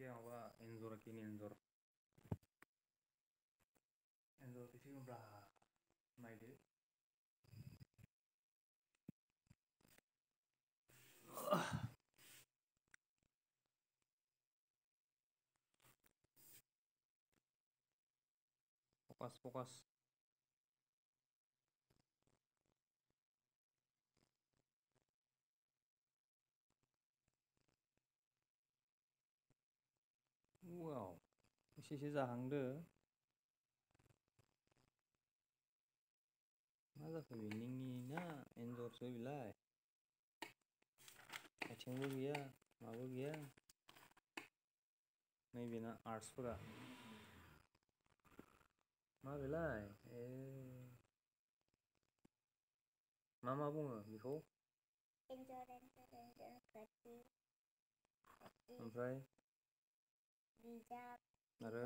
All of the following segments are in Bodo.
जायखिजाया माबा एन्जर आखिनि एन्जर फैसिगोनब्रा नायदो फकास वाव एसे जाहांदो मा जाखो बिनिंनि ना एन्जरसो बिलाय आथिंबो गैया माबो गैया नैबेना आर्ट्सफोरा मा बेलाय मा बुङो बेखौ एन्जर ओमफ्राय आरो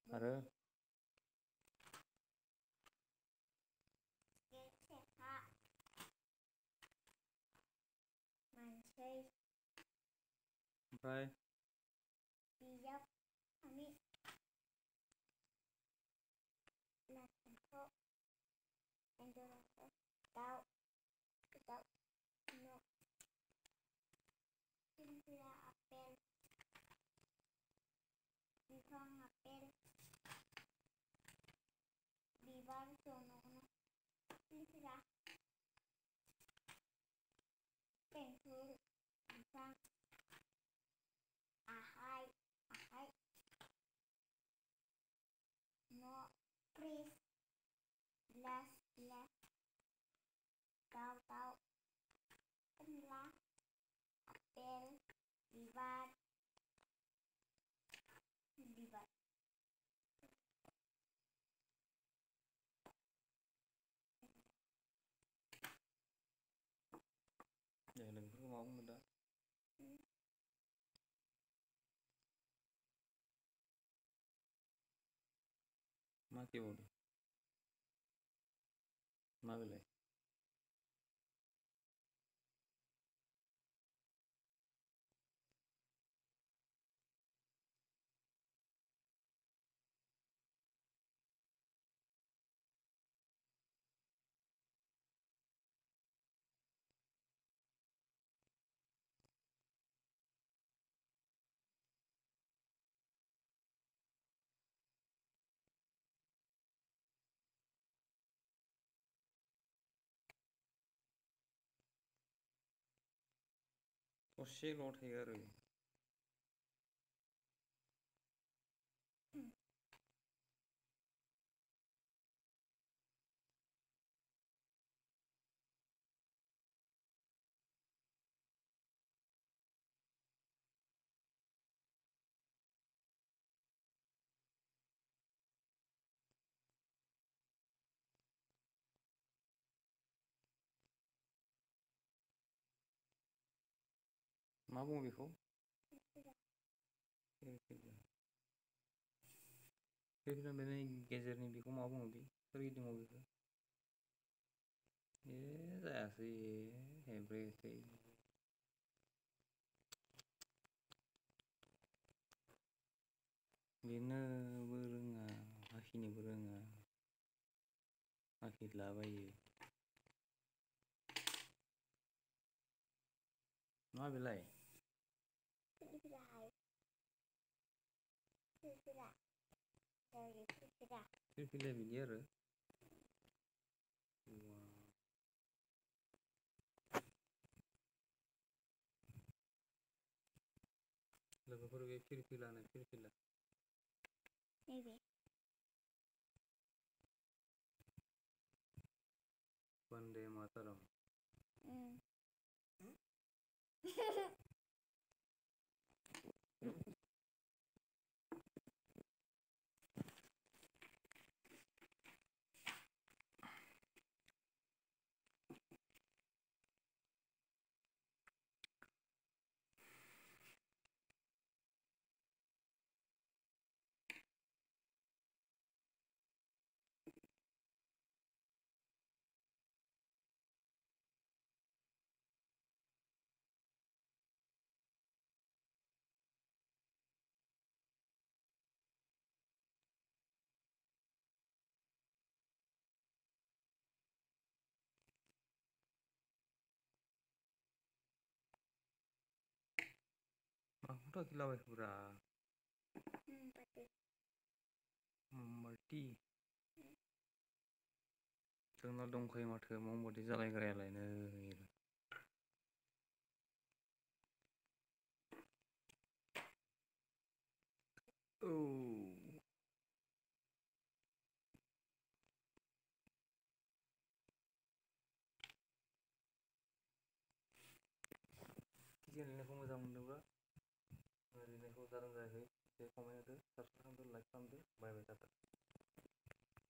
आरो सेखा मानसै ओमफ्राय बिजाब फामि लाथिख' एन्जर दाउ न' सिंग्रा आपेल बिफां आपेल बिबार जलंगा सिंग्रा पेन्सिल बिफां आखाइ न' फ्रिज गिलास दाउ कमला आपेल बिबार दे नोंखौ मा बुंनो दा मा केबावदो मा बेलाय ससेल' थायो आरो मा बुङो बेखौ बेनि गेजेरनि बेखौ मा बुङो बे सोरगिदिङाव बेखौ जायासै हेब्रेसै लिरनोबो रोङा आखिनोबो रोङा आखिलाबायो मा बेलाय फिरफिलिया बिदि आरो लोगोफोर बे फिरफिलानो फिरफिला नैबे वन्दे मातरम नोंथ' गिलाबायखोब्रा Pati. ममबाति जोंनाव दंखायो माथो ममबाति जालायग्रायालाय नै औ गेलेनायखौ मोजां मोनदोंब्ला ओरैनायखौ जादों जायाखै एसे कमेन्ट होदो साबसक्राइब खालामदो लाइक खालामदो बाय बाय टाटा